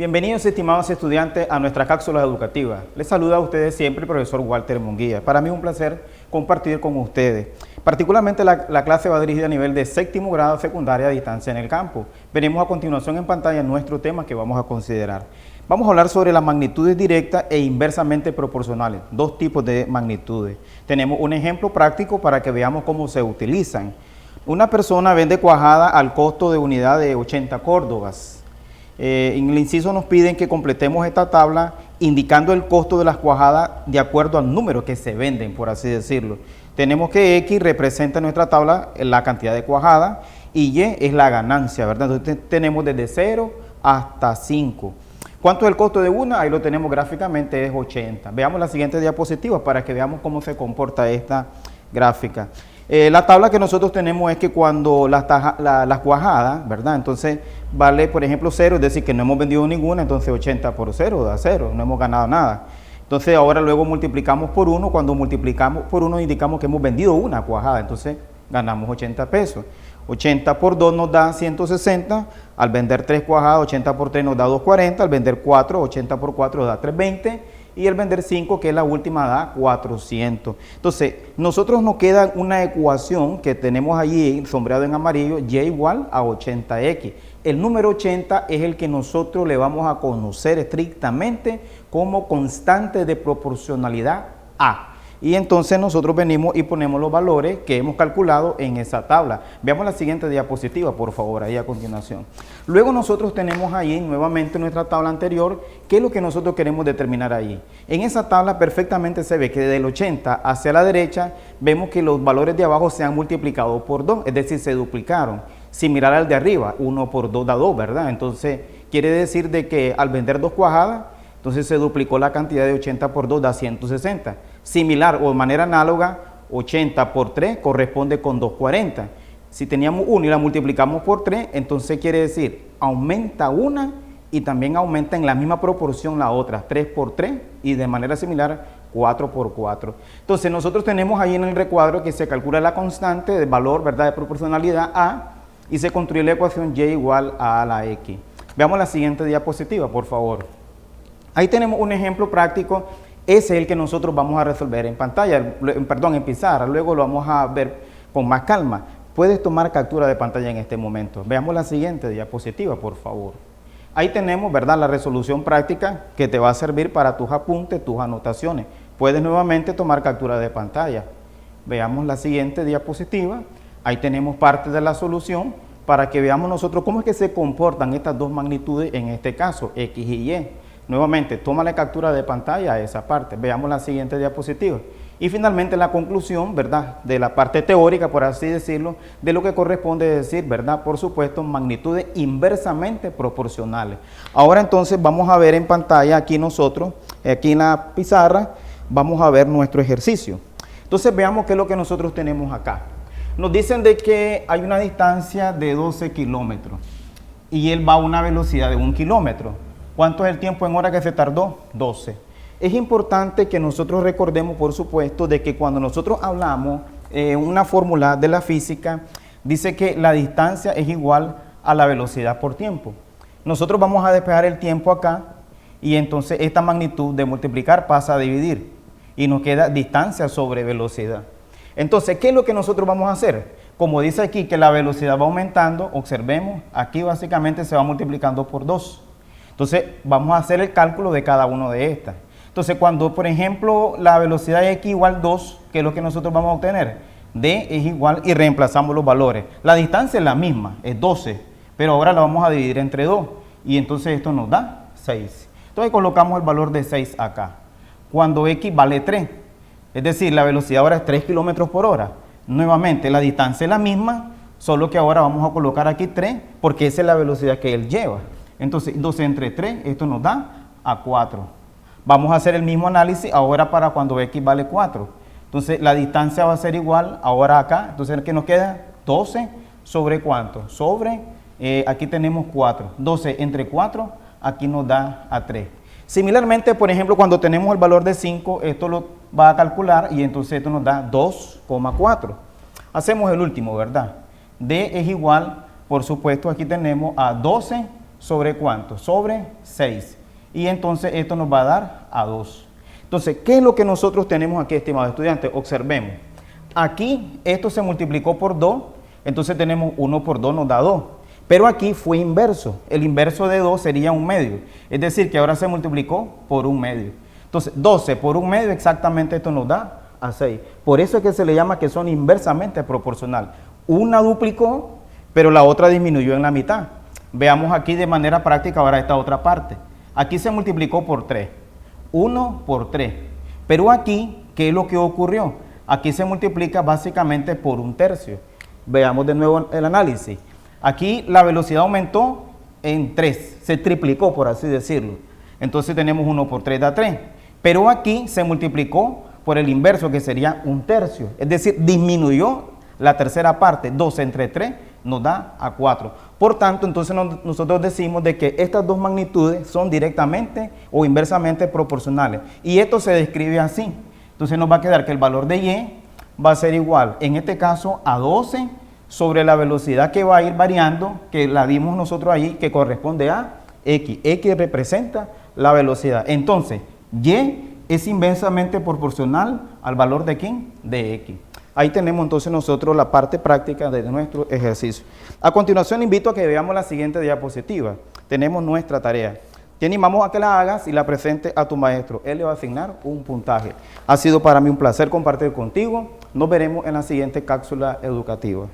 Bienvenidos, estimados estudiantes, a nuestra cápsula educativa. Les saluda a ustedes siempre el profesor Walter Munguía. Para mí es un placer compartir con ustedes. Particularmente la clase va dirigida a nivel de séptimo grado secundaria a distancia en el campo. Veremos a continuación en pantalla nuestro tema que vamos a considerar. Vamos a hablar sobre las magnitudes directas e inversamente proporcionales, dos tipos de magnitudes. Tenemos un ejemplo práctico para que veamos cómo se utilizan. Una persona vende cuajada al costo de unidad de 80 córdobas. En el inciso nos piden que completemos esta tabla indicando el costo de las cuajadas de acuerdo al número que se venden, por así decirlo. Tenemos que X representa en nuestra tabla la cantidad de cuajadas y Y es la ganancia, ¿verdad? Entonces tenemos desde 0 hasta 5. ¿Cuánto es el costo de una? Ahí lo tenemos gráficamente, es 80. Veamos la siguiente diapositiva para que veamos cómo se comporta esta gráfica. La tabla que nosotros tenemos es que cuando las cuajadas, ¿verdad? Entonces vale, por ejemplo, 0, es decir, que no hemos vendido ninguna, entonces 80 por 0 da 0, no hemos ganado nada. Entonces ahora luego multiplicamos por 1, cuando multiplicamos por 1 indicamos que hemos vendido una cuajada, entonces ganamos 80 pesos. 80 por 2 nos da 160, al vender 3 cuajadas, 80 por 3 nos da 240, al vender 4, 80 por 4 da 320, y el vender 5, que es la última, da 400. Entonces, nosotros nos queda una ecuación que tenemos allí sombreado en amarillo, Y igual a 80X. El número 80 es el que nosotros le vamos a conocer estrictamente como constante de proporcionalidad A. Y entonces nosotros venimos y ponemos los valores que hemos calculado en esa tabla. Veamos la siguiente diapositiva, por favor, ahí a continuación. Luego nosotros tenemos ahí nuevamente nuestra tabla anterior, ¿qué es lo que nosotros queremos determinar ahí? En esa tabla perfectamente se ve que desde el 80 hacia la derecha, vemos que los valores de abajo se han multiplicado por 2, es decir, se duplicaron. Similar al de arriba, 1 por 2 da 2, ¿verdad? Entonces, quiere decir de que al vender 2 cuajadas, entonces se duplicó la cantidad de 80 por 2, da 160. Similar o de manera análoga, 80 por 3 corresponde con 240. Si teníamos 1 y la multiplicamos por 3, entonces quiere decir, aumenta una y también aumenta en la misma proporción la otra, 3 por 3 y de manera similar 4 por 4. Entonces nosotros tenemos ahí en el recuadro que se calcula la constante de valor, ¿verdad?, de proporcionalidad A y se construye la ecuación Y igual a la X. Veamos la siguiente diapositiva, por favor. Ahí tenemos un ejemplo práctico. Ese es el que nosotros vamos a resolver en pantalla, en pizarra, luego lo vamos a ver con más calma. Puedes tomar captura de pantalla en este momento. Veamos la siguiente diapositiva, por favor. Ahí tenemos, ¿verdad?, la resolución práctica que te va a servir para tus apuntes, tus anotaciones. Puedes nuevamente tomar captura de pantalla. Veamos la siguiente diapositiva. Ahí tenemos parte de la solución para que veamos nosotros cómo es que se comportan estas dos magnitudes, en este caso, X y Y. Nuevamente, tómale captura de pantalla a esa parte. Veamos la siguiente diapositiva. Y finalmente la conclusión, ¿verdad?, de la parte teórica, por así decirlo, de lo que corresponde decir, ¿verdad?, por supuesto, magnitudes inversamente proporcionales. Ahora entonces vamos a ver en pantalla aquí nosotros, aquí en la pizarra, vamos a ver nuestro ejercicio. Entonces veamos qué es lo que nosotros tenemos acá. Nos dicen de que hay una distancia de 12 kilómetros y él va a una velocidad de 1 kilómetro. ¿Cuánto es el tiempo en hora que se tardó? 12. Es importante que nosotros recordemos, por supuesto, de que cuando nosotros hablamos una fórmula de la física, dice que la distancia es igual a la velocidad por tiempo. Nosotros vamos a despejar el tiempo acá y entonces esta magnitud de multiplicar pasa a dividir y nos queda distancia sobre velocidad. Entonces, ¿qué es lo que nosotros vamos a hacer? Como dice aquí que la velocidad va aumentando, observemos, aquí básicamente se va multiplicando por 2. Entonces, vamos a hacer el cálculo de cada uno de estas. Entonces, cuando, por ejemplo, la velocidad de X igual 2, ¿qué es lo que nosotros vamos a obtener? D es igual y reemplazamos los valores. La distancia es la misma, es 12, pero ahora la vamos a dividir entre 2. Y entonces esto nos da 6. Entonces, colocamos el valor de 6 acá. Cuando X vale 3, es decir, la velocidad ahora es 3 kilómetros por hora. Nuevamente, la distancia es la misma, solo que ahora vamos a colocar aquí 3, porque esa es la velocidad que él lleva. Entonces, 12 entre 3, esto nos da a 4. Vamos a hacer el mismo análisis ahora para cuando X vale 4. Entonces, la distancia va a ser igual ahora acá. Entonces, ¿qué nos queda? 12 sobre ¿cuánto? Sobre, aquí tenemos 4. 12 entre 4, aquí nos da a 3. Similarmente, por ejemplo, cuando tenemos el valor de 5, esto lo va a calcular y entonces esto nos da 2,4. Hacemos el último, ¿verdad? D es igual, por supuesto, aquí tenemos a 12 sobre ¿cuánto? Sobre 6. Y entonces esto nos va a dar a 2. Entonces, ¿qué es lo que nosotros tenemos aquí, estimados estudiantes? Observemos. Aquí esto se multiplicó por 2, entonces tenemos 1 por 2 nos da 2. Pero aquí fue inverso. El inverso de 2 sería 1/2. Es decir, que ahora se multiplicó por 1/2. Entonces, 12 por 1/2 exactamente esto nos da a 6. Por eso es que se le llama que son inversamente proporcional. Una duplicó, pero la otra disminuyó en la mitad. Veamos aquí de manera práctica ahora esta otra parte. Aquí se multiplicó por 3. 1 por 3. Pero aquí, ¿qué es lo que ocurrió? Aquí se multiplica básicamente por 1/3. Veamos de nuevo el análisis. Aquí la velocidad aumentó en 3, se triplicó por así decirlo. Entonces tenemos 1 por 3 da 3. Pero aquí se multiplicó por el inverso que sería 1/3. Es decir, disminuyó la tercera parte. 2 entre 3 nos da a 4. Por tanto, entonces nosotros decimos de que estas dos magnitudes son directamente o inversamente proporcionales. Y esto se describe así. Entonces nos va a quedar que el valor de Y va a ser igual, en este caso, a 12 sobre la velocidad que va a ir variando, que la vimos nosotros ahí, que corresponde a X. X representa la velocidad. Entonces, Y es inversamente proporcional al valor de ¿quién? De X. Ahí tenemos entonces nosotros la parte práctica de nuestro ejercicio. A continuación invito a que veamos la siguiente diapositiva. Tenemos nuestra tarea. Te animamos a que la hagas y la presentes a tu maestro. Él le va a asignar un puntaje. Ha sido para mí un placer compartir contigo. Nos veremos en la siguiente cápsula educativa.